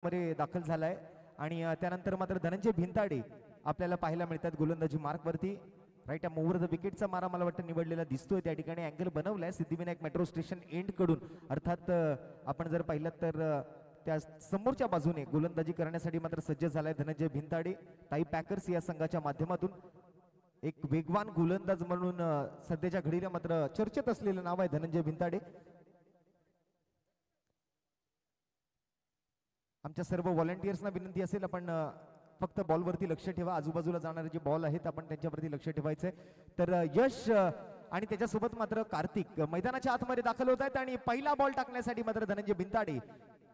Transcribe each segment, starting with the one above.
मध्ये दाखल झालाय आणि त्यानंतर मात्र धनंजय भिंताडे आपल्याला पाहायला मिळतात गोलंदाजी मार्क वरती. राईट ओव्हर द विकेटचा मारा मला वाटतं निवडलेला दिसतोय. त्या ठिकाणी अँगल बनवलाय सिद्धिविनायक मेट्रो स्टेशन एंड कडून. अर्थात आपण जर पाहिलं तर त्या समोरच्या बाजूने गोलंदाजी करण्यासाठी मात्र सज्ज झालाय धनंजय भिंताडे. ताई पॅकर्स या संघाच्या माध्यमातून एक वेगवान गोलंदाज म्हणून सध्याच्या घडीला मात्र चर्चेत असलेलं नाव आहे धनंजय भिंताडे. आमच्या सर्व व्हॉलंटियर्सना विनंती असेल आपण फक्त बॉलवरती लक्ष ठेवा. आजूबाजूला जाणारे जे बॉल आहेत आपण त्यांच्यावरती लक्ष ठेवायचंय. तर यश आणि त्याच्यासोबत मात्र कार्तिक मैदानाच्या आतमध्ये दाखल होत आहेत आणि पहिला बॉल टाकण्यासाठी मात्र धनंजय भिंताडे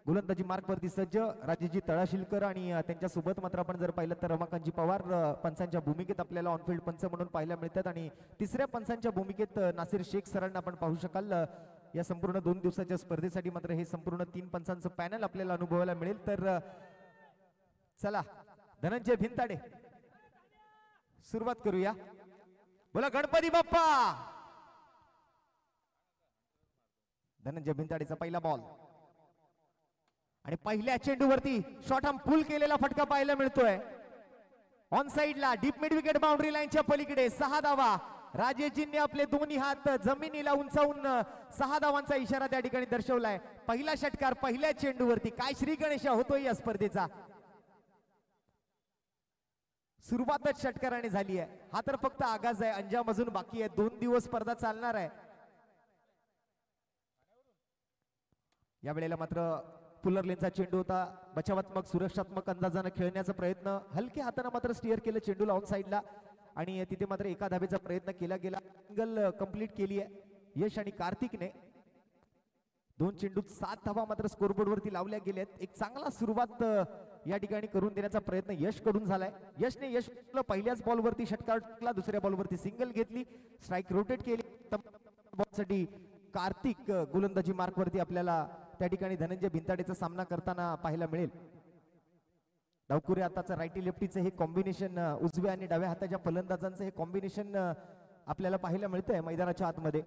गोलंदाजी मार्क वरती सज्ज. राजेशजी तळाशिलकर आणि त्यांच्यासोबत मात्र आपण जर पाहिलं तर रमाकांतजी पवार पंचांच्या भूमिकेत आपल्याला ऑनफिल्ड पंच म्हणून पाहायला मिळतात आणि तिसऱ्या पंचांच्या भूमिकेत नासिर शेख सरांना आपण पाहू शकाल. या संपूर्ण 2 दिवसाच्या स्पर्धेसाठी मात्र हे संपूर्ण 3 पंचांचं पॅनल आपल्याला अनुभवायला मिळेल. तर चला धनंजय भिंताडे सुरुवात करूया. बोला गणपती बाप्पा. धनंजय भिंताडेचा पहिला बॉल आणि पहिल्या चेंडूवरती शॉर्ट आर्म पुल केलेला फटका पाहायला मिळतोय. ऑन साइडला डीप मिड विकेट बाउंड्री लाईनच्या पलीकडे 6 धावा. राजेशजींनी आपले दोन्ही हात जमिनीला उंचावून 6 धावांचा इशारा त्या ठिकाणी दर्शवलाय. पहिला षटकार पहिल्या चेंडूवरती. काय श्री गणेशा होतोय या स्पर्धेचा. सुरुवातच षटकाराने झाली आहे. हा तर फक्त आगाज आहे. अंजाम अजून बाकी आहे. 2 दिवस स्पर्धा चालणार आहे. या वेळेला मात्र पुलर लेनचा चेंडू होता. बचावात्मक सुरक्षात्मक अंदाजाने खेळण्याचा प्रयत्न. हलके हाताने मात्र स्टिअर केलं चेंडूला ऑन साइडला आणि तिथे मात्र एका धावेचा प्रयत्न केला गेला. सिंगल कंप्लीट केली आहे यश आणि कार्तिकने. 2 चेंडूत 7 धावा मात्र स्कोरबोर्ड वरती लावल्या गेल्यात. एक चांगला सुरुवात या ठिकाणी करून देण्याचा प्रयत्न यश कडून झालाय. यश पहिल्याच बॉलवरती षटकार टाकला. दुसऱ्या बॉलवरती सिंगल घेतली. स्ट्राईक रोटेट केली. बॉलसाठी कार्तिक गोलंदाजी मार्क वरती आपल्याला त्या ठिकाणी धनंजय भिंताडेचा सामना करताना पाहायला मिळेल. डावकुरे आताचं राईटी लेफ्टीचं हे कॉम्बिनेशन, उजव्या आणि डाव्या हाताच्या फलंदाजांचं हे कॉम्बिनेशन आपल्याला पाहायला मिळतंय मैदानाच्या आतमध्ये.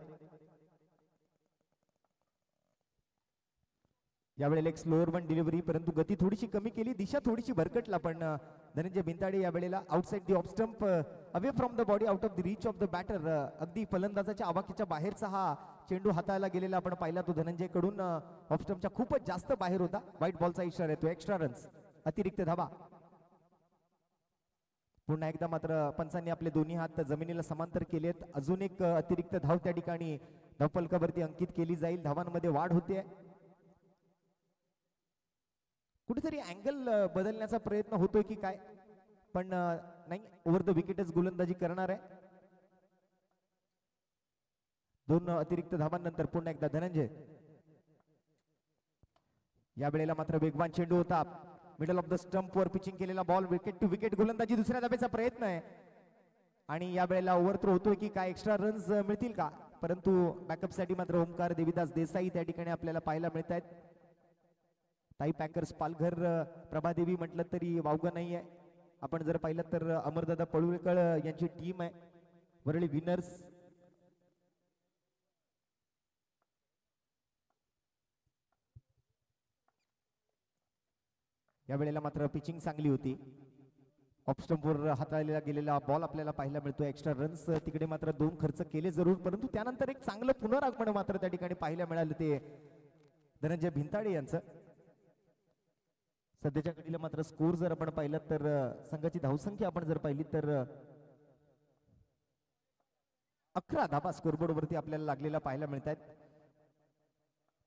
यावेळेला एक स्लोअर वन डिलिव्हरी, परंतु गती थोडीशी कमी केली, दिशा थोडीशी भरकटला. पण धनंजय भिंताडे या वेळेला outside the off stump, away from the body, out of the reach of the batter, अगदी फलंदाजाच्या आवाक्याच्या बाहेरचा हा चेंडू हाताळला गेलेला आपण पाहिला. तो धनंजय कडून ऑफ स्टंपच्या खूपच जास्त बाहेर होता. व्हाईट बॉलचा इशारा येतो. एक्स्ट्रा रन्स, अतिरिक्त धावा. पुन्हा एकदा मात्र पंचांनी आपले दोन्ही हात जमिनीला समांतर केलेत. अजून एक अतिरिक्त धाव त्या ठिकाणी धावफलकावरती अंकित केली जाईल. धावांमध्ये वाढ होते. कुठेतरी अँगल बदलण्याचा प्रयत्न होतोय की काय, पण नाही, ओव्हर द विकेटच गोलंदाजी करणार आहे. 2 अतिरिक्त धावांनंतर पुन्हा एकदा धनंजय. या वेळेला मात्र वेगवान चेंडू होता. मिडल ऑफ द स्टंप वर पिचिंग केलेला बॉल. विकेट टू विकेट गोलंदाजी. दुसऱ्या धाब्याचा प्रयत्न आहे आणि या वेळेला ओव्हरथ्रो होतोय की काय, एक्स्ट्रा रन्स मिळतील का. परंतु बॅकअप साठी मात्र ओमकार देविदास देसाई त्या ठिकाणी आपल्याला पाहायला मिळत आहेत. ताई पॅकर्स पालघर प्रभादेवी म्हटलं तरी वावगं नाही आहे. आपण जर पाहिलं तर अमरदादा पळुळकर यांची टीम आहे. वरळी विनर्स. या वेळेला मात्र पिचिंग चांगली होती. ऑफ स्टंपवर हाताळलेला गेलेला बॉल आपल्याला पाहायला मिळतो. एक्स्ट्रा रन्स तिकडे मात्र 2 खर्च केले जरूर, परंतु त्यानंतर एक चांगलं पुनरागमन मात्र त्या ठिकाणी पाहायला मिळालं ते धनंजय भिंताडे यांचं. सध्याच्या घडीला मात्र स्कोर जर आपण पाहिलं तर संघाची धावसंख्या आपण जर पाहिली तर 11 धावा स्कोरबोर्ड वरती आपल्याला लागलेला पाहायला मिळत आहेत.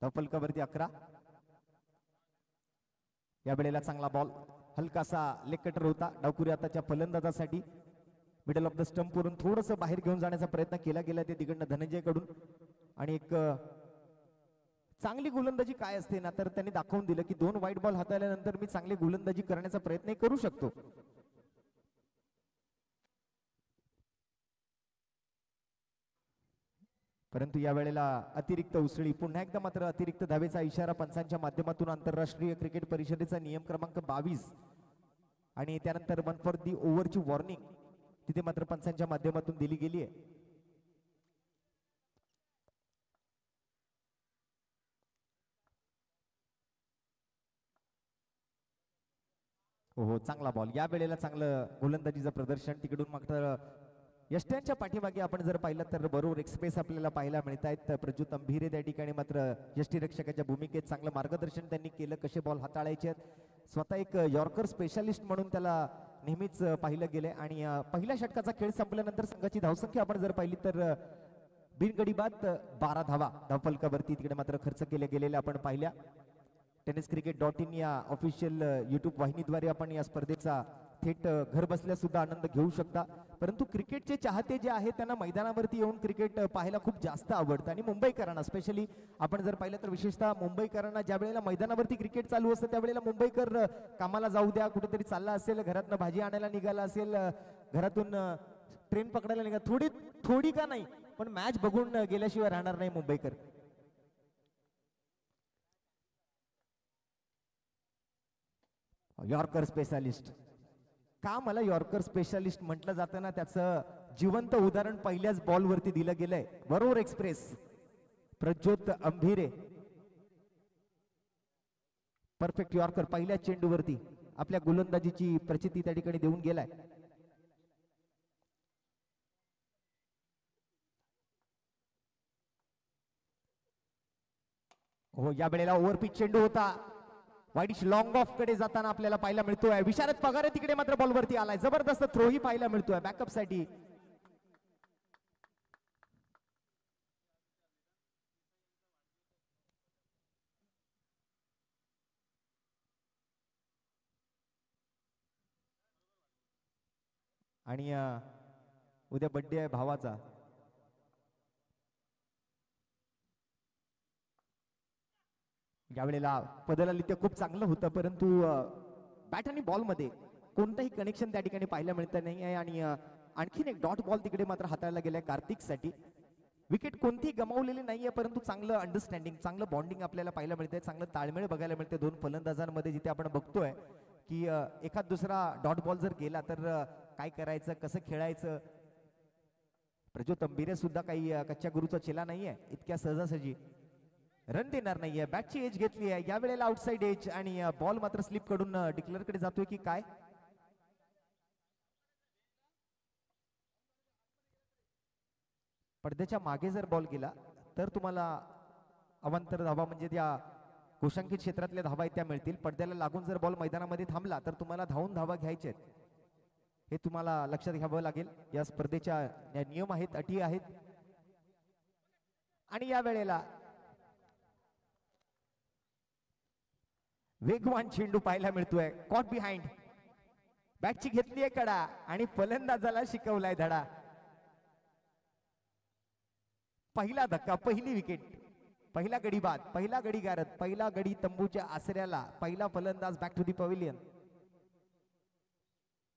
धावफलकावरती 11. या वेळेला चांगला बॉल, हलकासा लेग कटर होता डावकुरी आताच्या फलंदाजासाठी. मिडल ऑफ द स्टंप वरून थोडंसं बाहेर घेऊन जाण्याचा प्रयत्न केला गेला ते तिकडनं धनंजय कडून. आणि एक चांगली गोलंदाजी काय असते ना, तर त्यांनी दाखवून दिलं की 2 व्हाईट बॉल हाताळल्यानंतर मी चांगली गोलंदाजी करण्याचा प्रयत्न करू शकतो. परंतु या वेळेला अतिरिक्त उसळी. पुन्हा एकदा मात्र अतिरिक्त धावेचा इशारा पंचांच्या माध्यमातून आंतरराष्ट्रीय क्रिकेट परिषदेचा नियम क्रमांक 22 आणि त्यानंतर 1 फॉर दी ओव्हरची वॉर्निंग तिथे मात्र पंचांच्या माध्यमातून दिली गेली आहे. हो चांगला बॉल या वेळेला चांगलं गोलंदाजीचं प्रदर्शन तिकडून मात्र यष्ट्यांच्या पाठीमागे आपण जर पाहिलं तर बरोबर एक्सप्रेस आपल्याला पाहायला मिळत आहेत. प्रज्योत अंभिरे त्या ठिकाणी मात्र यष्टीरक्षकाच्या भूमिकेत चांगलं मार्गदर्शन त्यांनी केलं, कसे बॉल हाताळायचे आहेत. स्वतः एक यॉर्कर स्पेशालिस्ट म्हणून त्याला नेहमीच पाहिलं गेलंय. आणि पहिल्या षटकाचा खेळ संपल्यानंतर संघाची धावसंख्या आपण जर पाहिली तर बिनगडी बाद 12 धावा धावफलकावरती तिकडे मात्र खर्च केल्या गेलेल्या आपण पाहिल्या. tenniscricket.in या ऑफिशियल युट्यूब वाहिनीद्वारे आपण या स्पर्धेचा थेट घर बसल्या सुद्धा आनंद घेऊ शकता. परंतु क्रिकेटचे चाहते जे आहेत त्यांना मैदानावरती येऊन क्रिकेट पाहायला खूप जास्त आवडतं. आणि मुंबईकरांना स्पेशली आपण जर पाहिलं तर विशेषतः मुंबईकरांना ज्या वेळेला मैदानावरती क्रिकेट चालू असतं त्यावेळेला मुंबईकर कामाला जाऊ द्या, कुठेतरी चालला असेल, घरातनं भाजी आणायला निघाला असेल, घरातून ट्रेन पकडायला निघाला, थोडी का नाही पण मॅच बघून गेल्याशिवाय राहणार नाही मुंबईकर. यॉर्कर स्पेशालिस्ट का मला यॉर्कर स्पेशालिस्ट म्हटलं जातं ना, त्याचं जिवंत उदाहरण पहिल्याच बॉलवरती दिलं गेलंय. बरोबर एक्सप्रेस प्रज्योत अंभिरे परफेक्ट यॉर्कर पहिल्या चेंडूवरती आपल्या गोलंदाजीची प्रचिती त्या ठिकाणी देऊन गेलाय. हो या वेळेला ओव्हरपिच चेंडू होता, वाईडिश लॉंग ऑफ कडे जाताना आपल्याला पाहायला मिळतोय. विशारद पगारे तिकडे मात्र बॉलवरती आलाय, जबरदस्त थ्रो ही पाहायला मिळतोय बॅकअप साठी. आणि उद्या बर्थडे आहे भावाचा. यावेळेला पदलाली ते खूप चांगलं होतं, परंतु बॅट आणि बॉल मध्ये कोणतंही कनेक्शन त्या ठिकाणी पाहायला मिळत नाही आहे. आणि आणखीन एक डॉट बॉल तिकडे मात्र हाताळला गेलाय कार्तिक साठी. विकेट कोणतीही गमावलेली नाहीये, परंतु चांगलं अंडरस्टँडिंग, चांगलं बॉन्डिंग आपल्याला पाहायला मिळतंय, चांगलं ताळमेळ बघायला मिळते दोन फलंदाजांमध्ये. जिथे आपण बघतोय की एखाद दुसरा डॉट बॉल जर गेला तर काय करायचं, कसं खेळायचं. प्रज्योत अंभिरे सुद्धा काही कच्च्या गुरुचा चेला नाहीये, इतक्या सहजासहजी रन देणार नाहीये. बॅटची एज घेतली आहे या वेळेला आउटसाइड एज, आणि बॉल मात्र स्लिप कडून डिक्लेअर कडे जातोय की काय. पडद्याच्या मागे जर बॉल गेला तर तुम्हाला अवांतर धावा म्हणजे त्या घोषांकित क्षेत्रातल्या धावा आहेत त्या मिळतील. पडद्याला लागून जर बॉल मैदानामध्ये थांबला तर तुम्हाला धावून धावा घ्यायच्या आहेत, हे तुम्हाला लक्षात घ्यावं लागेल. या स्पर्धेच्या नियम आहेत, अटी आहेत. आणि या वेळेला वेगवान चेंडू पाहायला मिळतोय, कॉट बिहाइंड. बॅटची घेतलीये कडा आणि फलंदाजाला शिकवलाय धडा. पहिला धक्का, पहिली विकेट, पहिला गडी बाद, पहिला गडी गारद, पहिला गडी तंबूच्या आसऱ्याला, पहिला फलंदाज बॅक टू दी पवेलियन.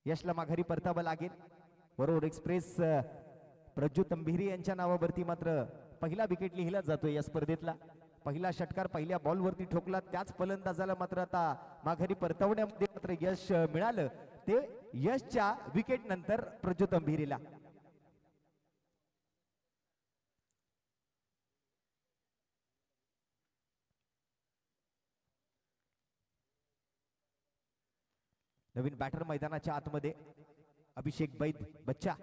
यशला माघारी परतावं लागेल. बरोबर एक्सप्रेस प्रज्योत अंभिरे यांच्या नावावरती मात्र पहिला विकेट लिहिला जातोय या स्पर्धेतला. पहिला षटकार पहिल्या बॉलवरती ठोकला, त्याच फलंदाजाला मात्र आता माघारी परतवण्यामध्ये मात्र यश मिळालं. ते यशच्या विकेट नंतर प्रज्योत अंभिरेला. नवीन बॅटर मैदानाच्या आतमध्ये अभिषेक बैद बच्चा.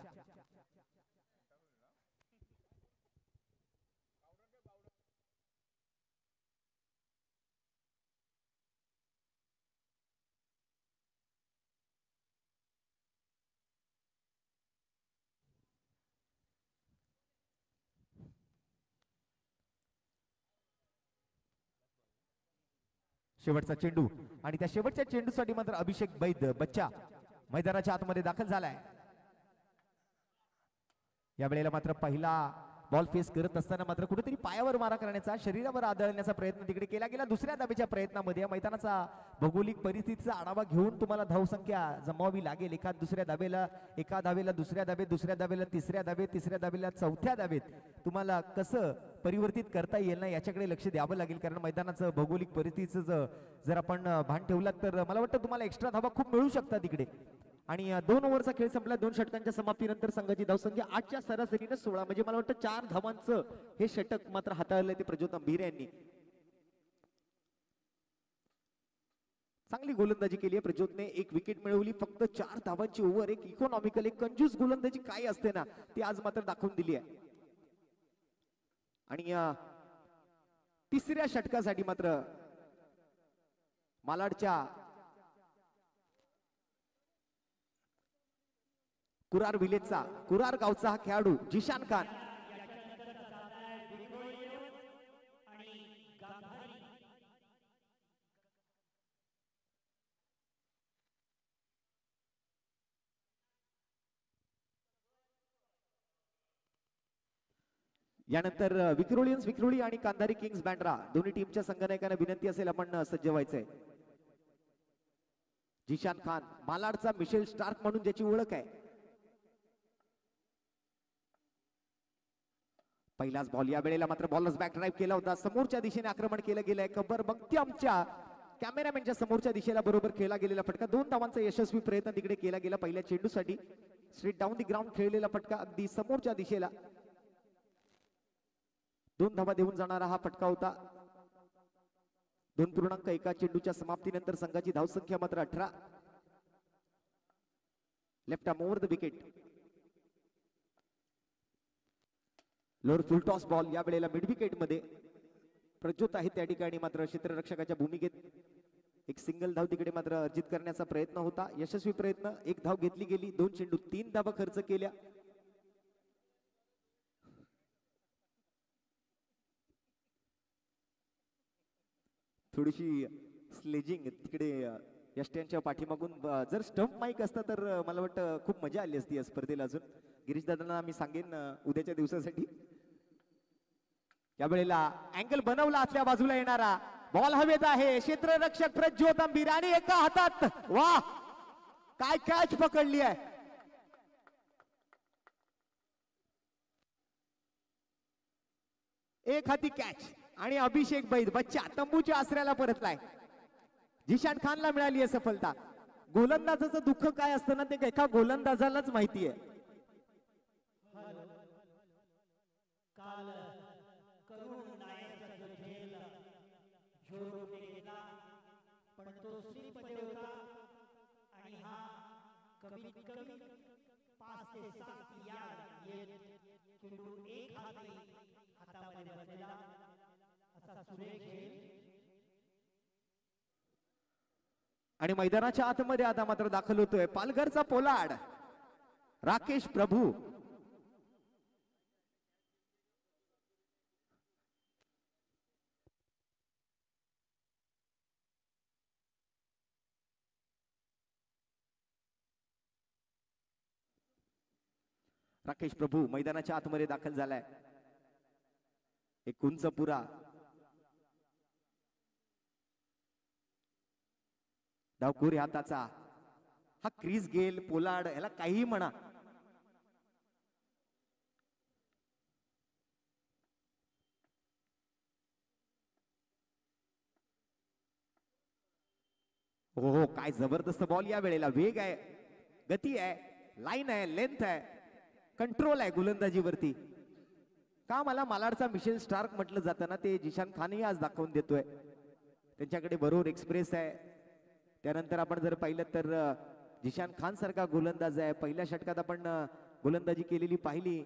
शेवटचा चेंडू, आणि त्या शेवटच्या चेंडूसाठी मात्र अभिषेक बैद बच्चा मैदानाच्या आतमध्ये दाखल झालाय. या वेळेला मात्र पहिला बॉल फेस करत असताना मात्र कुठेतरी पायावर मारा करण्याचा, शरीरावर आदळण्याचा प्रयत्न तिकडे केला गेला. दुसऱ्या धावेच्या प्रयत्नामध्ये मैदानाचा भौगोलिक परिस्थितीचा आढावा घेऊन तुम्हाला धावसंख्या जमवावी लागेल. एका धावेला दुसऱ्या धावेत, दुसऱ्या धावेला तिसऱ्या धावेत, तिसऱ्या धावेला चौथ्या धावेत तुम्हाला कसं परिवर्तित करता येईल ना याच्याकडे लक्ष द्यावं लागेल. कारण मैदानाचं भौगोलिक परिस्थितीचं जर आपण भान ठेवलात तर मला वाटतं तुम्हाला एक्स्ट्रा धावा खूप मिळू शकतात तिकडे. आणि 2 ओव्हरचा खेळ संपला. 2 षटकांच्या समाप्तीनंतर संघाची धावसंख्या 8च्या सरासरीने 16, म्हणजे मला वाटतं 4 धावांचं हे षटक मात्र हाताळलंय ते प्रज्योत अंभिरे यांनी. चांगली गोलंदाजी केली आहे प्रज्योतने, एक विकेट मिळवली. फक्त 4 धावांची ओव्हर, एक इकॉनॉमिकल, एक कंजूस गोलंदाजी काय असते ना ती आज मात्र दाखवून दिली आहे. आणि तिसऱ्या षटकासाठी मात्र मालाडच्या कुरार विलेजचा, कुरार गावचा हा खेळाडू जिशान खान यानंतर विक्रोळी आणि कांधारी किंग्स बँड्रा दोन्ही टीमच्या संघनायकांना विनंती असेल आपण सज्ज व्हायचंय. जिशान खान मालाडचा मिशेल स्टार्क म्हणून ज्याची ओळख आहे. पहिलाच बॉल, या वेळेला मात्र बॉलच बॅक ड्राईव्ह केला होता. समोरच्या दिशेने आक्रमण केलं गेलंय. कबर बघते आमच्या कॅमेरामॅनच्या समोरच्या दिशेला बरोबर खेळला गेलेला फटका. 2 धावांचा यशस्वी प्रयत्न तिकडे केला गेला पहिल्या चेंडूसाठी. स्ट्रेट डाऊन दी ग्राउंड खेळलेला फटका अगदी समोरच्या दिशेला 2 धावा देऊन जाणारा हा फटका होता. 2.1 चेंडूच्या समाप्तीनंतर संघाची धावसंख्या मात्र 18. Left arm over the wicket. Lower full toss ball, या वेळेला मिड विकेट मध्ये प्रज्योत आहे त्या ठिकाणी मात्र क्षेत्ररक्षकाच्या भूमिकेत. एक सिंगल धाव तिकडे मात्र अर्जित करण्याचा प्रयत्न होता, यशस्वी प्रयत्न. 1 धाव घेतली गेली. 2 चेंडू 3 धावा खर्च केल्या. थोडीशी स्लेजिंग तिकडे यष्ट्यांच्या पाठीमागून. जर स्टंप माईक असता तर मला वाटतं खूप मजा आली असती या स्पर्धेला. अजून गिरीश दादांना मी सांगेन उद्याच्या दिवसासाठी. यावेळेला अँगल बनवला आतल्या बाजूला येणारा बॉल हवेत आहे. क्षेत्ररक्षक प्रज्योत अंबीर आणि एका हातात, वा काय कॅच पकडली आहे. एक हाती कॅच आणि अभिषेक बैद बच्चा तंबूच्या आसऱ्याला परतलाय. जिशान खानला मिळाली आहे सफलता. गोलंदाजाचं दुःख काय असतं ना ते एका गोलंदाजालाच माहिती आहे. आणि मैदानाच्या आतमध्ये आता मात्र दाखल होतोय पालघरचा पोलाड राकेश प्रभू. राकेश प्रभू मैदानाच्या आतमध्ये दाखल झालाय. एक उंच पुरा डावखुरी हाताचा हा क्रीज गेल पोलाड याला काही म्हणा. हो काय जबरदस्त बॉल. या वेळेला वेग आहे, गती आहे, लाईन आहे, लेंथ आहे, कंट्रोल आहे गोलंदाजीवरती. का मला मालाडचा मिशेल स्टार्क म्हटलं जातं ना ते जिशान खानही आज दाखवून देतोय. त्यांच्याकडे बरोबर एक्सप्रेस आहे. त्यानंतर आपण जर पाहिलं तर जिशान खान सारखा गोलंदाज आहे. पहिल्या षटकात आपण गोलंदाजी केलेली पाहिली.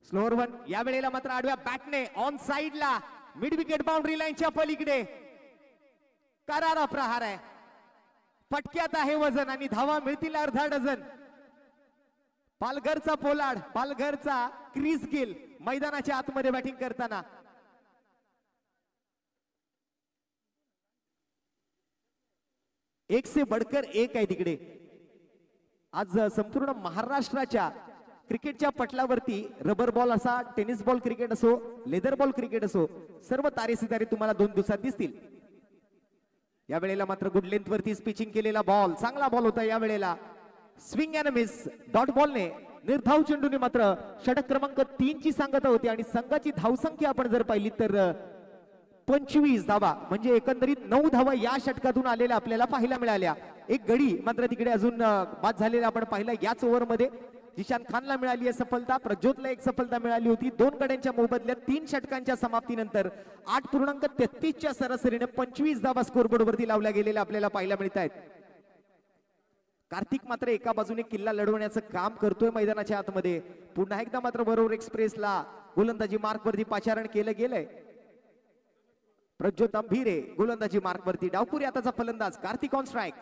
स्लोअर वन, या वेळेला मात्र आडव्या बॅटने ऑन साइडला मिड विकेट बाउंड्री लाईनच्या पलीकडे करारा प्रहार आहे. फटक्यात आहे वजन आणि धावा मिळतील अर्धा डझन. पालघरचा पोलाड, पालघरचा क्रीज गिल मैदानाच्या आतमध्ये बॅटिंग करताना. एक से बढ़कर एक आहे तिकडे. आज संपूर्ण महाराष्ट्राच्या क्रिकेटच्या पटलावरती रबर बॉल असा, टेनिस बॉल क्रिकेट असो, लेदर बॉल क्रिकेट असो, सर्व तारे सितारे तुम्हाला 2 दिवसात दिसतील. या वेळेला मात्र गुड लेंथ वरती पिचिंग केलेला बॉल, चांगला बॉल होता. या वेळेला स्विंग अँड मिस डॉट बॉलने निर्धाव चेंडूने मात्र षटक क्रमांक 3 ची सांगता होती. आणि संघाची धावसंख्या आपण जर पाहिली तर 25 धावा, म्हणजे एकंदरीत 9 धावा या षटकातून आलेल्या आपल्याला पाहायला मिळाल्या. एक गडी मात्र तिकडे अजून बाद झालेला आपण पाहिला याच ओव्हरमध्ये. जिशान खानला मिळाली आहे सफलता, प्रज्योतला एक सफलता मिळाली होती. 2 गड्यांच्या मोबदल्यात 3 षटकांच्या समाप्तीनंतर 8.33च्या सरासरीने 25 धावा स्कोरबोर्डवरती लावल्या गेलेल्या आपल्याला पाहायला मिळत आहेत. कार्तिक मात्र एका बाजूने किल्ला लढवण्याचं काम करतोय मैदानाच्या आतमध्ये. पुन्हा एकदा मात्र बरोबर एक्सप्रेसला गोलंदाजी मार्कवरती पाचारण केलं गेलंय. प्रज्योत अंभीरे गोलंदाजी मार्कवरती, डावपुरी आताचा फलंदाज कार्तिक ऑन स्ट्राइक.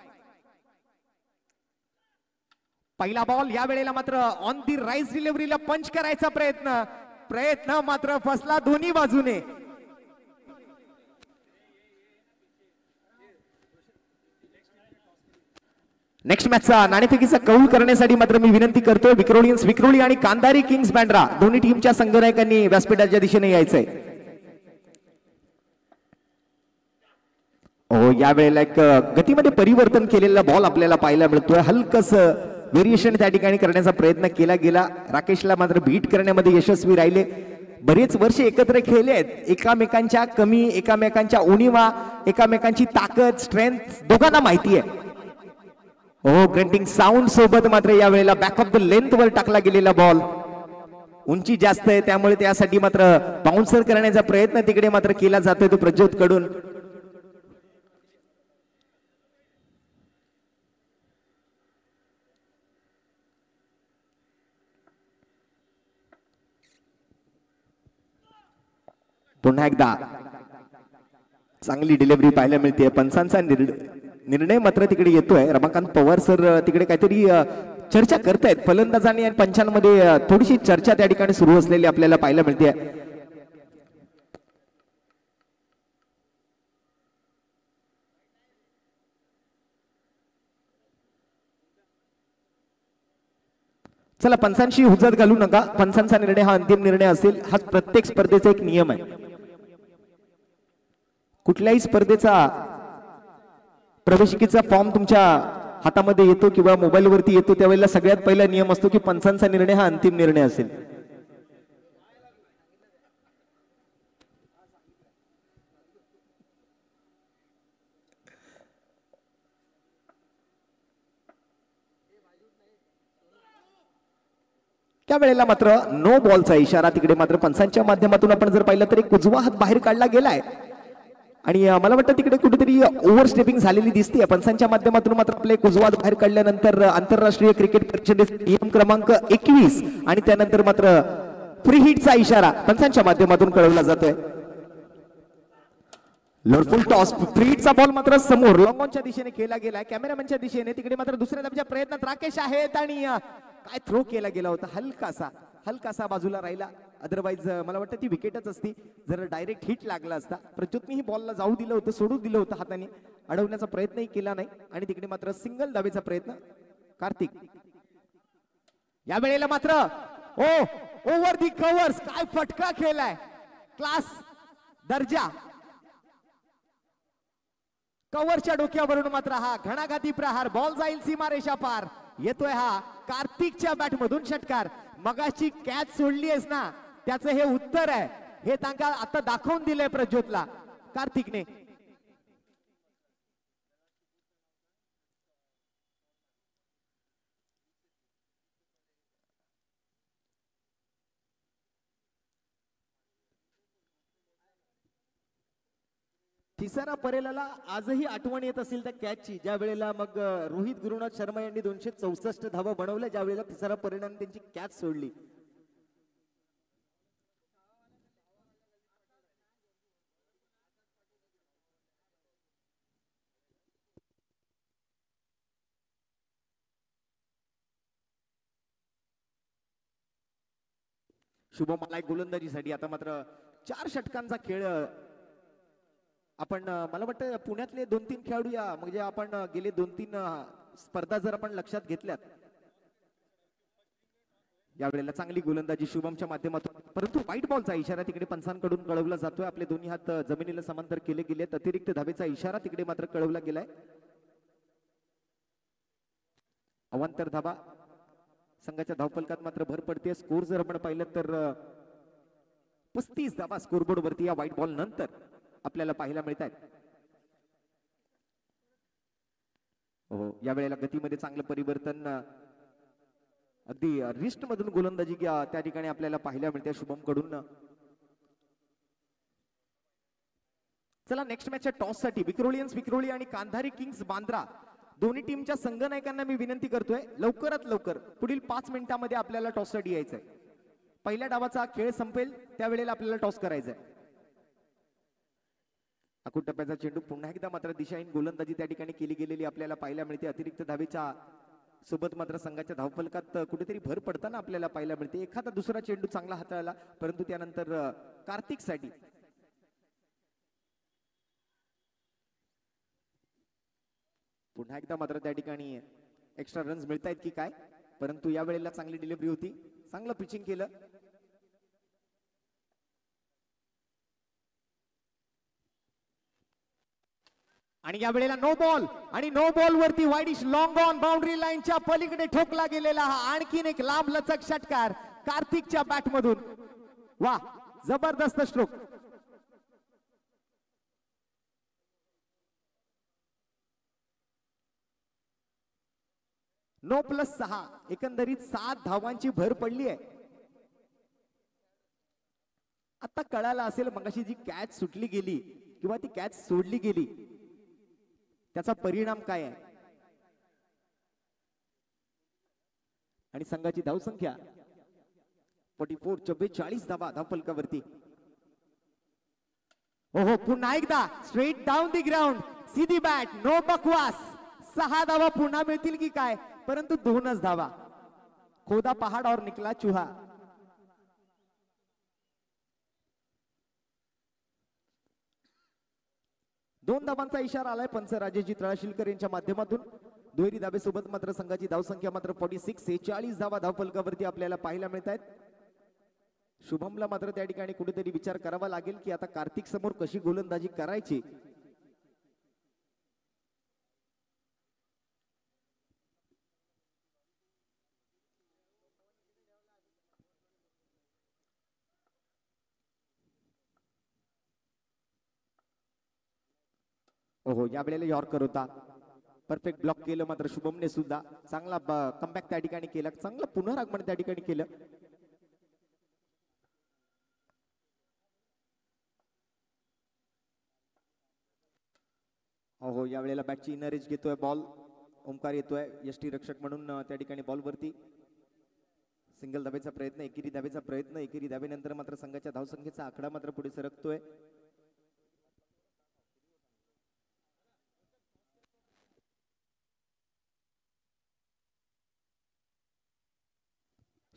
पहिला बॉल या वेळेला मात्र ऑन दी राईस डिलिव्हरीला पंच करायचा प्रयत्न मात्र फसला दोन्ही बाजूने. नेक्स्ट मॅचचा नाणेफेकीचा कौल करण्यासाठी मात्र मी विनंती करतोय विक्रोलियन्स विक्रोळी आणि कांदारी किंग्स बँड्रा दोन्ही टीमच्या संघनायकांनी व्यासपीठाच्या दिशेने यायचंय. हो, या वेळेला एक गतीमध्ये परिवर्तन केलेला बॉल आपल्याला पाहायला मिळतोय. हलकस व्हेरिएशन त्या ठिकाणी करण्याचा प्रयत्न केला गेला. राकेशला मात्र बीट करण्यामध्ये यशस्वी राहिले. बरेच वर्ष एकत्र खेळले आहेत. एकामेकांच्या कमी, एकामेकांच्या उणीवा, एकामेकांची ताकद, स्ट्रेंथ दोघांना माहिती आहे. हो, ग्रेंटिंग साऊंड सोबत मात्र या वेळेला बॅक ऑफ द लेंथ वर टाकला गेलेला बॉल. उंची जास्त आहे त्यामुळे त्यासाठी मात्र बाउन्सर करण्याचा प्रयत्न तिकडे मात्र केला जातोय तो प्रज्योत कडून. पुन्हा एकदा चांगली डिलिव्हरी पाहायला मिळते. पंचांचा निर्णय मात्र तिकडे येतोय. रमाकांत पवार सर तिकडे काहीतरी चर्चा करतायत फलंदाजांनी आणि पंचांमध्ये थोडीशी चर्चा त्या ठिकाणी सुरू असलेली आपल्याला पाहायला मिळते. चला, पंचांशी हुज्जत घालू नका. पंचांचा निर्णय हा अंतिम निर्णय असेल. हा प्रत्येक स्पर्धेचा एक नियम आहे. कुठल्याही स्पर्धेचा प्रवेशिकेचा फॉर्म तुमच्या हातामध्ये येतो किंवा मोबाईल वरती येतो त्यावेळेला सगळ्यात पहिला नियम असतो की पंचांचा निर्णय हा अंतिम निर्णय असेल. त्यावेळेला मात्र नो बॉलचा इशारा तिकडे मात्र पंचांच्या माध्यमातून आपण जर पाहिलं तर एक उजवा हात बाहेर काढला गेलाय आणि मला वाटतं तिकडे कुठेतरी ओव्हरस्टेपिंग झालेली दिसते. पंचांच्या माध्यमातून मात्र आपले उजवा हात बाहेर काढल्यानंतर आंतरराष्ट्रीय क्रिकेट परिषदेचे नियम क्रमांक 21 आणि त्यानंतर मात्र फ्री हिटचा इशारा पंचांच्या माध्यमातून कळवला जातोय. लोडफुल टॉस, फ्री हिटचा बॉल मात्र समोर लॉंगॉनच्या दिशेने केला गेलाय, कॅमेरामॅनच्या दिशेने. तिकडे मात्र दुसऱ्या धावेच्या प्रयत्नात राकेश आहेत आणि काय थ्रो केला गेला होता, हलकासा बाजूला राहिला. अदरवाईज मला वाटतं ती विकेटच असती जर डायरेक्ट हिट लागला असता. प्रज्योतनेही बॉलला जाऊ दिलं होतं, सोडू दिलं होतं, हाताने अडवण्याचा प्रयत्नही केला नाही आणि तिकडे मात्र सिंगल धावेचा प्रयत्न कार्तिक. या वेळेला मात्र ओव्हर दी कव्हर्स, काय फटका खेळलाय, क्लास दर्जा. कव्हरच्या डोक्यावरून मात्र हा घणाघाती प्रहार, बॉल जाईल सीमारेषा पार. येतोय हा कार्तिकच्या बॅट मधून षटकार. मगाची कॅच सोडली आहेस ना, त्याचं हे उत्तर आहे. हे त्यांना आता दाखवून दिलंय प्रज्योतला कार्तिकने. तिसरा परेलाला आजही आठवण येत असेल त्या कॅचची, ज्या वेळेला मग रोहित गुरुनाथ शर्मा यांनी 264 धावा बनवल्या, ज्या वेळेला तिसरा परेलाने त्यांची कॅच सोडली. शुभम मला गोलंदाजीसाठी आता मात्र 4 षटकांचा खेळ आपण मला वाटतं पुण्यातले 2-3 खेळाडू या म्हणजे आपण गेले 2-3 स्पर्धा जर आपण लक्षात घेतल्यात, यावेळेला चांगली गोलंदाजी शुभमच्या माध्यमातून, परंतु व्हाईट बॉलचा इशारा तिकडे पंचांकडून कळवला जातोय. आपले दोन्ही हात जमिनीला समांतर केले गेलेत. अतिरिक्त धावेचा इशारा तिकडे मात्र कळवला गेलाय. अवांतर धावा संघाच्या धावफलकात मात्र भर पडते. स्कोर जर आपण पाहिलं तर 35 धावा स्कोरबोर्ड वरती या व्हाईट बॉल नंतर आपल्याला पाहायला मिळतात. हो, या वेळेला गतीमध्ये चांगलं परिवर्तन अगदी रिस्ट मधून गोलंदाजी त्या ठिकाणी आपल्याला पाहायला मिळते शुभम कडून. चला नेक्स्ट मॅचच्या टॉस साठी विक्रोलियन्स विक्रोळी आणि कांधारी किंग्स बांद्रा दोन्ही टीमच्या संघनायकांना मी विनंती करतोय लवकरात लवकर पुढील 5 मिनिटांमध्ये आपल्याला टॉस साठी यायचंय. पहिल्या डावाचा खेळ संपेल त्यावेळेला आपल्याला टॉस करायचंय. अकुट टप्प्याचा चेंडू पुन्हा एकदा मात्र दिशाहीन गोलंदाजी त्या ठिकाणी केली गेलेली आपल्याला पाहायला मिळते. अतिरिक्त धावेच्या सोबत मात्र संघाच्या धावफलकात कुठेतरी भर पडताना आपल्याला पाहायला मिळते. एखादा दुसरा चेंडू चांगला हाताळला परंतु त्यानंतर कार्तिक साठी पुन्हा एकदा मात्र त्या ठिकाणी एक्स्ट्रा रन्स मिळत आहेत की काय, परंतु या वेळेला चांगली डिलिव्हरी होती, चांगलं पिचिंग केलं. आणि या वेळेला नो बॉल आणि नो बॉल वरती वाईडिश लॉंग ऑन बाउंड्री लाईनच्या पलीकडे ठोकला गेलेला हा आणखीन एक लांब लचक षटकार कार्तिकच्या बॅट मधून. वा जबरदस्त स्ट्रोक. नो प्लस 6 एकंदरीत 7 धावांची भर पडली आहे. आता कळालं असेल मगाशी जी कॅच सुटली गेली किंवा ती कॅच सोडली गेली त्याचा परिणाम काय आहे. आणि संघाची धावसंख्या 44 धावा धावफलकावरती. ओहो पुन्हा एकदा स्ट्रेट डाऊन दी ग्राउंड सीधी बॅट नो बकवास. 6 धावा पुन्हा मिळतील की काय, परंतु 2च धावा. खोदा पहाड और निकला चूहा. दोन धावांचा इशारा आलाय पंच राजेशजी तळाशिलकर यांच्या माध्यमातून. दुहेरी धाबेसोबत मात्र संघाची धावसंख्या मात्र 46 धावा धावफलकावरती आपल्याला पाहायला मिळत आहेत. शुभमला मात्र त्या ठिकाणी कुठेतरी विचार करावा लागेल की आता कार्तिक समोर कशी गोलंदाजी करायची. हो या वेळेला यॉर्कर होता, परफेक्ट ब्लॉक केलं मात्र शुभमने सुद्धा. चांगला कमबॅक त्या ठिकाणी केला, चांगलं पुनरागमन त्या ठिकाणी केलं. हो या वेळेला बॅटची इनर एज घेतोय बॉल. ओमकार येतोय यष्टी रक्षक म्हणून त्या ठिकाणी बॉल वरती. सिंगल धावेचा प्रयत्न, एकेरी धावेचा प्रयत्न. एकेरी धावेनंतर मात्र संघाच्या धावसंख्येचा आकडा मात्र पुढे सरकतोय.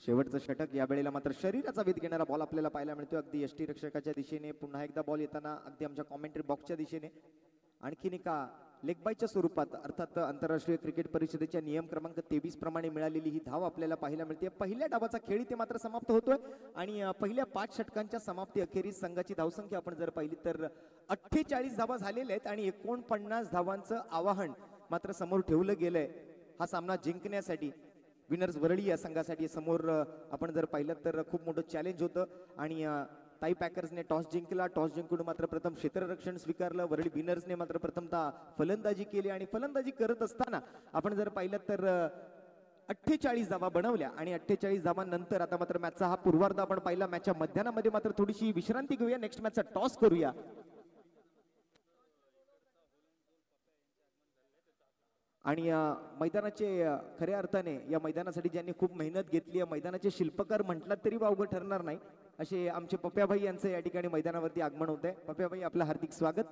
शेवटचं षटक. या वेळेला मात्र शरीराचा वेध घेणारा बॉल आपल्याला पाहायला मिळतो अगदी यष्टी रक्षकाच्या दिशेने. पुन्हा एकदा बॉल येताना अगदी आमच्या कॉमेंट्री बॉक्सच्या दिशेने. आणखीन एका लेग बायच्या स्वरूपात अर्थात आंतरराष्ट्रीय क्रिकेट परिषदेच्या नियम क्रमांक 23 प्रमाणे मिळालेली ही धाव आपल्याला पाहायला मिळते. पहिल्या डावाचा खेळ इथे मात्र समाप्त होतोय आणि पहिल्या 5 षटकांच्या समाप्ती अखेरीस संघाची धावसंख्या आपण जर पाहिली तर 48 धावा झालेल्या आहेत आणि 49 धावांचं आवाहन मात्र समोर ठेवलं गेलंय हा सामना जिंकण्यासाठी. विनर्स वरळी या संघासाठी समोर आपण जर पाहिलं तर खूप मोठं चॅलेंज होतं आणि ताई पॅकर्सने टॉस जिंकला. टॉस जिंकून मात्र प्रथम क्षेत्ररक्षण स्वीकारलं. वरळी विनर्सने मात्र प्रथमतः फलंदाजी केली आणि फलंदाजी करत असताना आपण जर पाहिलं तर 48 धावा बनवल्या आणि 48 धावांनंतर आता मात्र मॅचचा हा पूर्वार्ध आपण पाहिला. मॅचच्या मध्यानामध्ये मात्र थोडीशी विश्रांती घेऊया, नेक्स्ट मॅचचा टॉस करूया. आणि मैदानाचे खऱ्या अर्थाने या मैदानासाठी ज्यांनी खूप मेहनत घेतली, या मैदानाचे शिल्पकार म्हटलात तरी वावगं ठरणार नाही असे आमचे पप्प्याभाई यांचं या ठिकाणी मैदानावरती आगमन होत आहे. पप्प्याभाई आपलं हार्दिक स्वागत.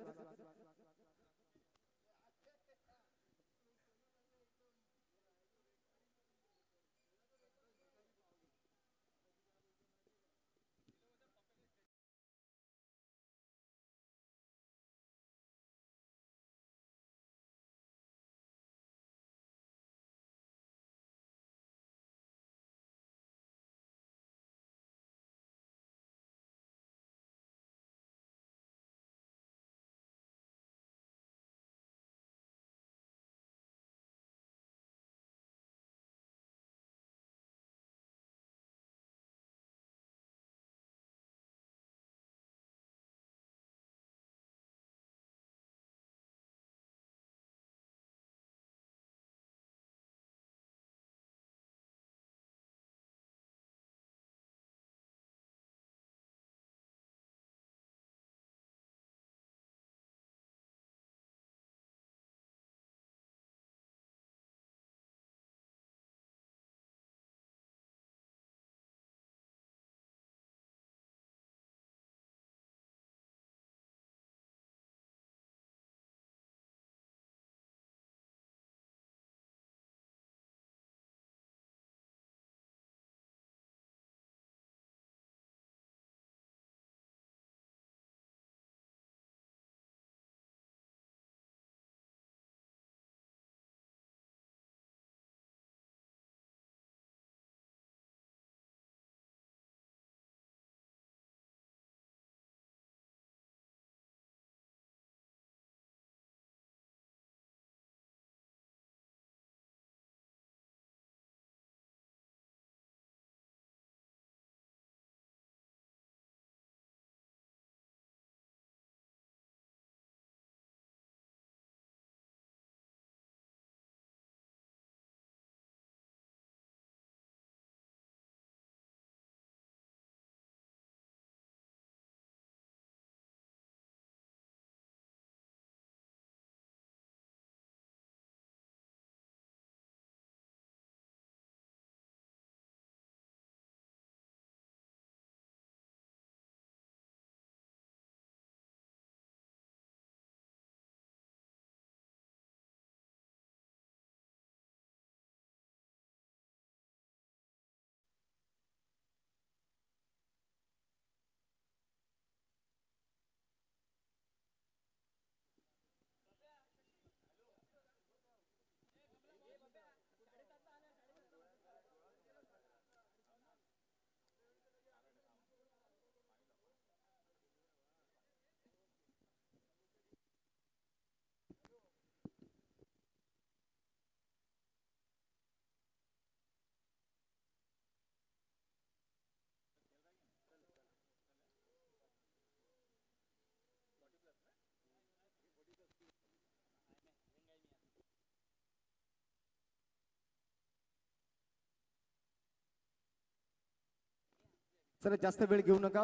चला जास्त वेळ घेऊ नका.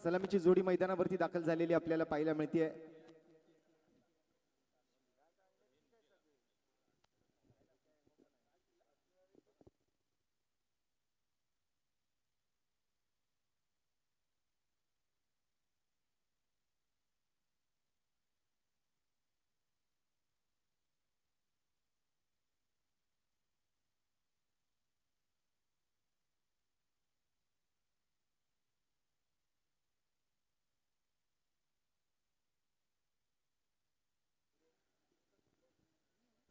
सलामीची जोडी मैदानावरती दाखल झालेली आपल्याला पाहायला मिळते.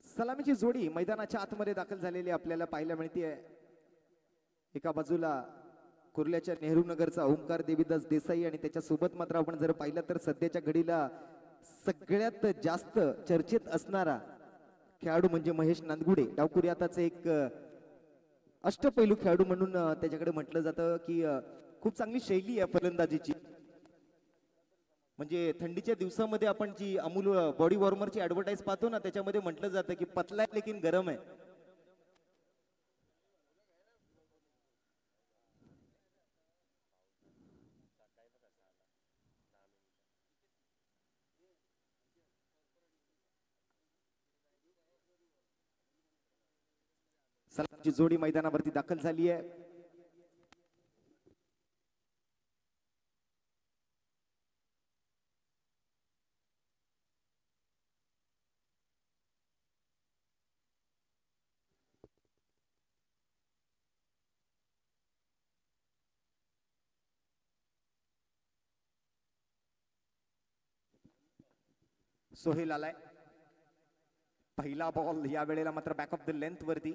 सलामीची जोडी मैदानाच्या आतमध्ये दाखल झालेली आपल्याला पाहायला मिळते. एका बाजूला कुर्ल्याच्या नेहरू नगरचा ओंकार देवीदास देसाई आणि त्याच्या सोबत मात्र आपण जर पाहिलं तर सध्याच्या घडीला सगळ्यात जास्त चर्चेत असणारा खेळाडू म्हणजे महेश नांदगुडे. डावकुरी आताचे एक अष्टपैलू खेळाडू म्हणून त्याच्याकडे म्हटलं जातं की खूप चांगली शैली आहे फलंदाजीची. म्हणजे थंडीच्या दिवसामध्ये आपण जी अमूल बॉडी वॉर्मरची ऍडव्हर्टाईज पाहतो ना, त्याच्यामध्ये म्हटलं जातं की पतला आहे लेकिन गरम आहे. सलामीची जोडी मैदानावरती दाखल झाली आहे. सोहेल आलाय. पहिला बॉल या वेळेला मात्र बॅक ऑफ द लेंथ वरती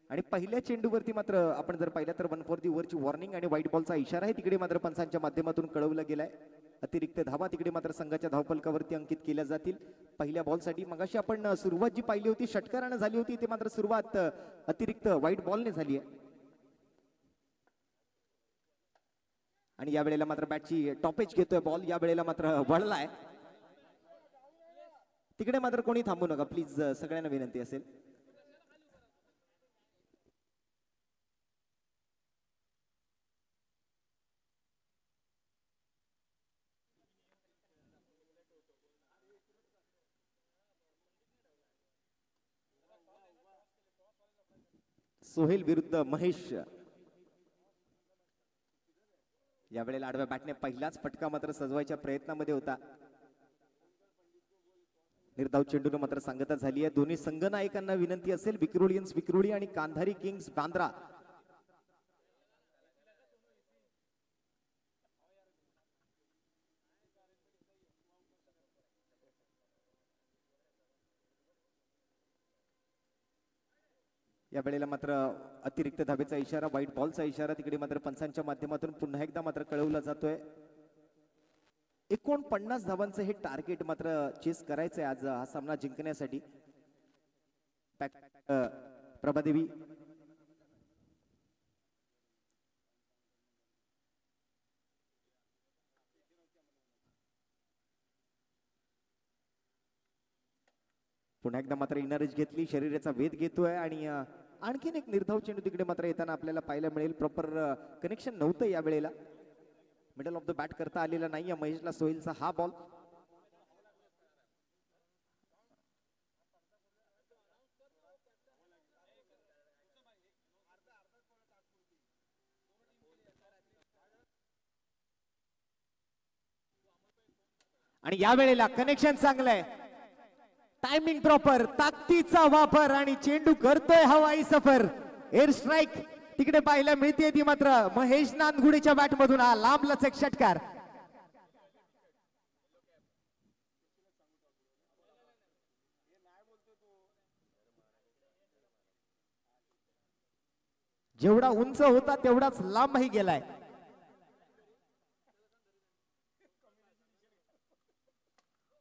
आणि पहिल्या चेंडूवरती मात्र आपण जर पाहिलं तर 1 फॉर दी ओव्हरची वॉर्निंग आणि व्हाईट बॉलचा इशारा आहे. तिकडे मात्र पंचांच्या माध्यमातून कळवलं गेलाय. अतिरिक्त धावा तिकडे मात्र संघाच्या धावफलकावरती अंकित केल्या जातील पहिल्या बॉलसाठी. मगाशी आपण सुरुवात जी पाहिली होती षटकारानं झाली होती, ते मात्र सुरुवात अतिरिक्त व्हाईट बॉलने झाली आहे. आणि या वेळेला मात्र बॅटची टॉपेज घेतोय बॉल. या वेळेला मात्र वळलाय. तिकडे मात्र कोणी थांबू नका प्लीज, सगळ्यांना विनंती असेल. सोहेल विरुद्ध महेश. यावेळेला आडव्या बॅटने पहिलाच फटका मात्र सजवायच्या प्रयत्नामध्ये होता. निर्धाव चेंडूने मात्र सांगता झाली आहे. दोन्ही संघ नायकांना विनंती असेल, विक्रोलियन्स विक्रोळी आणि कांधारी किंग्स बांद्रा, या वेळेला मात्र अतिरिक्त धावेचा इशारा, व्हाईट बॉलचा इशारा तिकडे मात्र पंचांच्या माध्यमातून पुन्हा एकदा मात्र कळवला जातोय. 49 धावांचं हे टार्गेट मात्र चेस करायचंय आज हा सामना जिंकण्यासाठी. प्रभादेवी पुन्हा एकदा मात्र इनरेज घेतली, शरीराचा वेध घेतोय आणि आणखीन एक निर्धाव चेंडू तिकडे मात्र येताना आपल्याला पाहायला मिळेल. प्रॉपर कनेक्शन नव्हतं या वेळेला, मिडल ऑफ द बॅट करता आलेला नाहीये महेशला. सोहेलचा हा बॉल आणि या वेळेला कनेक्शन चांगलंय, टायमिंग प्रॉपर, ताकदीचा वापर आणि चेंडू करतोय हवाई सफर. एअर स्ट्राईक तिकडे पाहायला मिळते ती मात्र महेश नांदगुडेच्या बॅट मधून हा लांबलाच एक षटकार. जेवढा उंच होता तेवढाच लांबही गेलाय.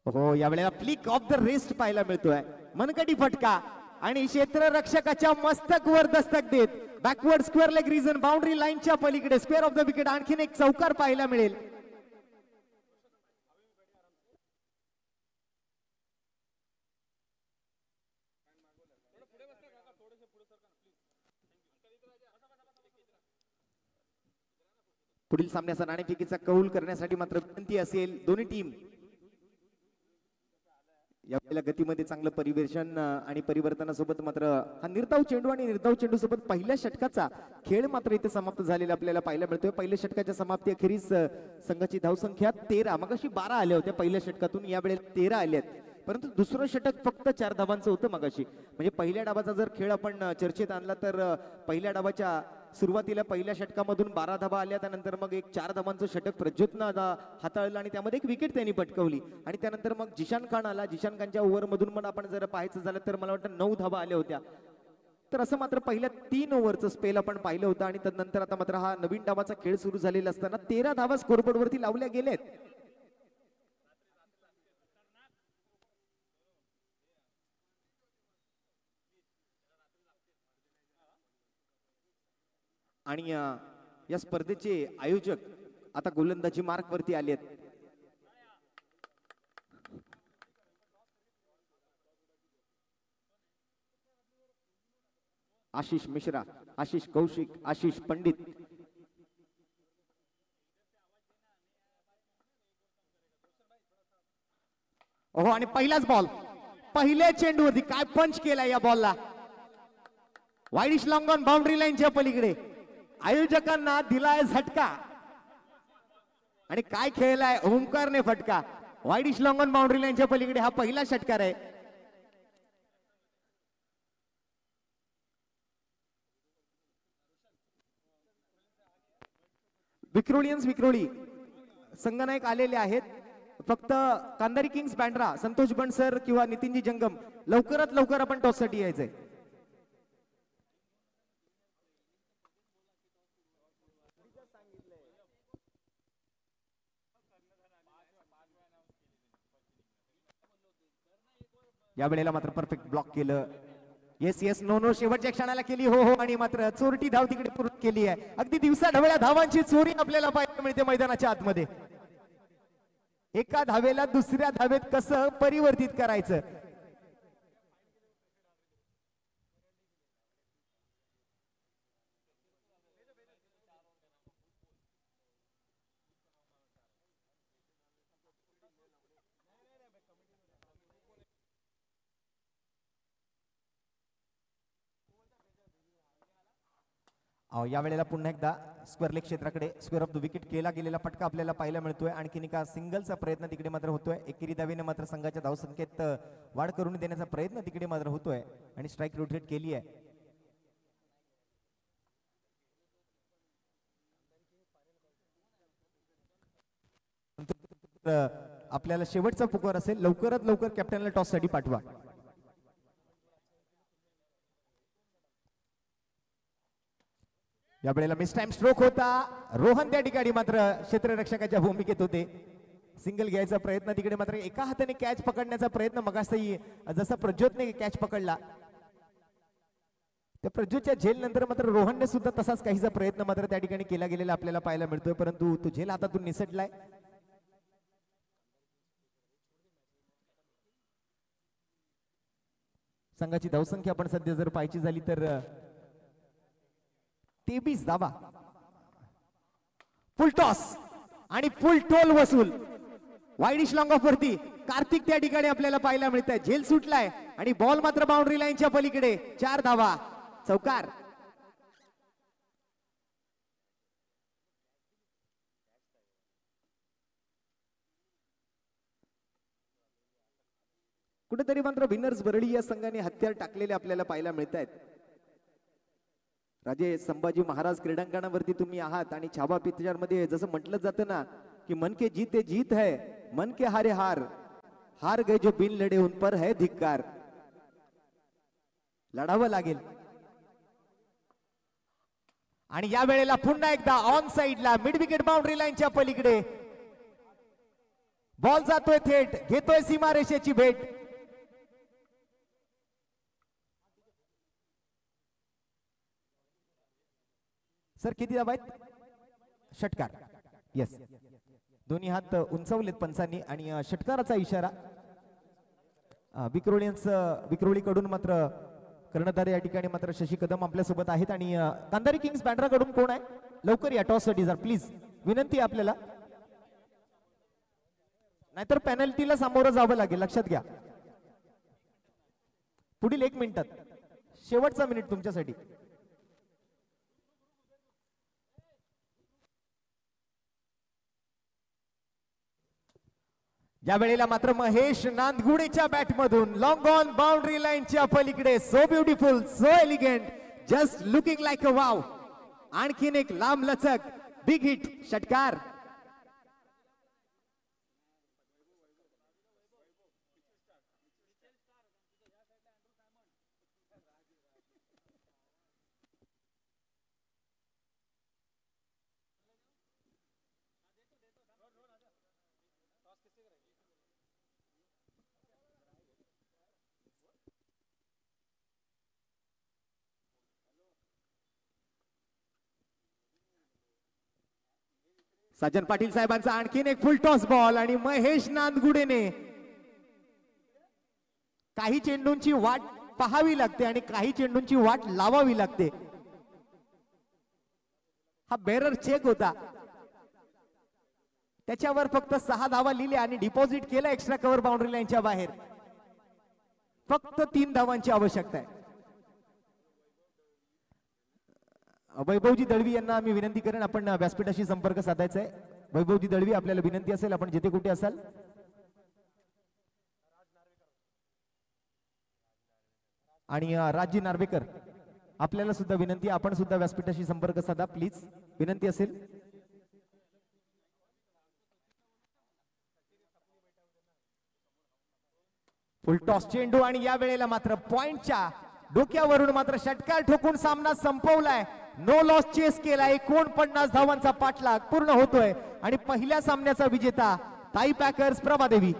हो, यावेळेला फ्लिक ऑफ द रेस्ट पाहायला मिळतोय. मनकटी फटका आणि क्षेत्ररक्षकाच्या मस्तक वर दस्तक देत backward square leg region boundary लाईनच्या पलीकडे स्क्वेअर ऑफ द विकेट आणखीन एक चौकार पाहायला मिळेल. पुढील सामन्याचा नाणेफेकीचा कौल करण्यासाठी मात्र विनंती असेल दोन्ही टीम यावेळेला गतीमध्ये चांगलं परिवेशन आणि परिवर्तनासोबत मात्र हा निर्धाव चेंडू आणि निर्धाव चेंडू सोबत पहिल्या षटकाचा खेळ मात्र इथे समाप्त झालेला आपल्याला पाहायला मिळतोय. पहिल्या षटकाच्या समाप्ती अखेरीस संघाची धावसंख्या 13 मगाशी 12 आल्या होत्या पहिल्या षटकातून, यावेळेला 13 आल्यात. परंतु दुसरं षटक फक्त 4 धावांचं होतं मगाशी. म्हणजे पहिल्या डावाचा जर खेळ आपण चर्चेत आणला तर पहिल्या डावाच्या सुरुवातीला पहिल्या षटकामधून 12 धावा आल्या, त्यानंतर मग एक 4 धावांचं षटक प्रज्योतनं हाताळलं आणि त्यामध्ये एक विकेट त्यांनी पटकवली आणि त्यानंतर मग जिशान खान आला. जिशान खानच्या ओव्हरमधून पण आपण जर पाहायचं झालं तर मला वाटतं 9 धावा आल्या होत्या. तर असं मात्र पहिल्या 3 ओव्हरचं स्पेल आपण पाहिलं होतं आणि त्यानंतर आता मात्र हा नवीन डावाचा खेळ सुरू झालेला असताना 13 धावा स्कोरबोर्डवरती लावल्या गेलेत. आणि या स्पर्धेचे आयोजक आता गोलंदाजी मार्क वरती आलेत. आशिष मिश्रा, आशिष कौशिक, आशिष पंडित. हो आणि पहिलाच बॉल पहिल्या चेंडूवरती काय पंच केला या बॉलला. वाईडिश लॉंग ऑन बाउंड्री लाईनच्या पलीकडे आयोजकांना दिलाय झटका आणि काय खेळलाय ओंकारने फटका. वाईडिश लॉंग ऑन बाउंड्री लाईनच्या पलीकडे हा पहिला षटकार आहे. विक्रोळी संघनायक आलेले आहेत. फक्त कांदारी किंग्स बँड्रा संतोष बंड सर किंवा नितीनजी जंगम लवकरात लवकर आपण टॉस साठी यायचंय. या वेळेला मात्र परफेक्ट ब्लॉक केलं. येस येस नो नो शेवटच्या क्षणाला केली हो हो आणि मात्र चोरटी धाव तिकडे पूर्ण केली आहे. अगदी दिवसा ढवळ्या धावांची चोरी आपल्याला पाहायला मिळते मैदानाच्या आतमध्ये. एका धावेला दुसऱ्या धावेत कसं परिवर्तित करायचं. या वेळेला पुन्हा एकदा स्क्वेअर लेग क्षेत्राकडे स्क्वेअर ऑफ द विकेट केला गेलेला फटका आपल्याला पाहायला मिळतोय. आणखीन एका सिंगलचा प्रयत्न तिकडे मात्र होतोय. एकेरी दावेने मात्र संघाच्या धावसंख्येत वाढ करून देण्याचा प्रयत्न तिकडे मात्र होतोय आणि स्ट्राईक रोटेट केली आहे. आपल्याला शेवटचा पुकार असेल, लवकरात लवकर कॅप्टनला टॉस साठी पाठवा. या वेळेला मिस टाइम स्ट्रोक होता. रोहन त्या ठिकाणी मात्र क्षेत्ररक्षकाच्या भूमिकेत होते. सिंगल घ्यायचा प्रयत्न तिकडे मात्र एका हाताने कॅच पकडण्याचा प्रयत्न मगासही जसा प्रज्योतने कॅच पकडला त्या प्रज्योतच्या झेल नंतर मात्र रोहनने सुद्धा तसाच काहीचा प्रयत्न मात्र त्या ठिकाणी केला गेलेला आपल्याला पाहायला मिळतोय. परंतु तो झेल हातातून निसटलाय. संघाची धावसंख्या आपण सध्या जर पाहायची झाली तर 23 धावा. फुल टॉस आणि फुल टोल वसूल. वाईडिश लॉंग ऑफ वरती कार्तिक त्या ठिकाणी आपल्याला पाहायला मिळत आहे. झेल सुटलाय आणि बॉल मात्र बाउंड्री लाईनच्या पलीकडे. 4 धावा, चौकार. कुठेतरी मात्र विनर्स बरडी या संघाने हत्यार टाकलेले आपल्याला पाहायला मिळत आहेत. राजे संभाजी महाराज क्रीडांगणावरती तुम्ही आहात आणि छावा पिक्चर मध्ये जसं म्हटलं जातं ना की मन के जीते जीत है, मन के हारे हार, हार गए जो बिन लढे उन पर है धिक्कार. लढावं लागेल. आणि या वेळेला पुन्हा एकदा ऑन साइडला मिड विकेट बाउंड्री लाईनच्या पलीकडे बॉल जातोय थेट, घेतोय सीमारेषेची भेट. सर किती धावा आहेत? षटकार. येस, दोन्ही हात उंचावलेत पंचांनी आणि षटकाराचा इशारा. विक्रोळीकडून मात्र कर्णधार या ठिकाणी मात्र शशी कदम आपल्या सोबत आहेत आणि कांदारी किंग्स बँड्रा कडून कोण आहे? लवकर या टॉस साठी जर प्लीज विनंती आहे आपल्याला, नाहीतर पेनल्टीला सामोरं जावं लागेल, लक्षात घ्या. पुढील 1 मिनिटात शेवटचा मिनिट तुमच्यासाठी. या वेळेला मात्र महेश नांदगुडेच्या बॅटमधून लॉंग ऑन बाउंड्री लाईनच्या पलीकडे, so beautiful, so elegant, just looking like a wow. आणखीन एक लांब लचक बिग हिट षटकार. सज्जन पाटील साहेबांचा आणखीन एक फुल टॉस बॉल आणि महेश नांदगुडेने, काही चेंडूंची वाट पाहावी लागते आणि काही चेंडूंची वाट लावावी लागते. हा बेरर चेक होता, त्याच्यावर फक्त 6 धावा लिहिल्या आणि डिपॉझिट केलं एक्स्ट्रा कव्हर बाउंड्री लाईनच्या बाहेर. फक्त 3 धावांची आवश्यकता आहे. वैभवजी दळवी यांना मी विनंती करेन, आपण व्यासपीठाशी संपर्क साधायचा आहे. वैभवजी दळवी, आपल्याला विनंती असेल, आपण जिथे कुठे असाल. आणि राजजी नार्वेकर, आपल्याला सुद्धा विनंती, आपण सुद्धा व्यासपीठाशी संपर्क साधा प्लीज, विनंती असेल. फुल टॉस चेंडू आणि या वेळेला मात्र पॉइंटच्या डोक्यावरून मात्र षटकार ठोकून सामना संपवलाय. नो लॉस चेस केला. 49 धावांचा पाठलाग पूर्ण होतोय आणि पहिल्या सामन्याचा विजेता ताई पॅकर्स प्रभादेवी.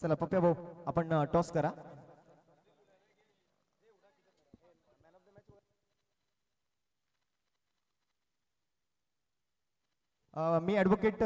चला पप्प्या भाऊ, आपण टॉस करा. मी ॲडव्होकेट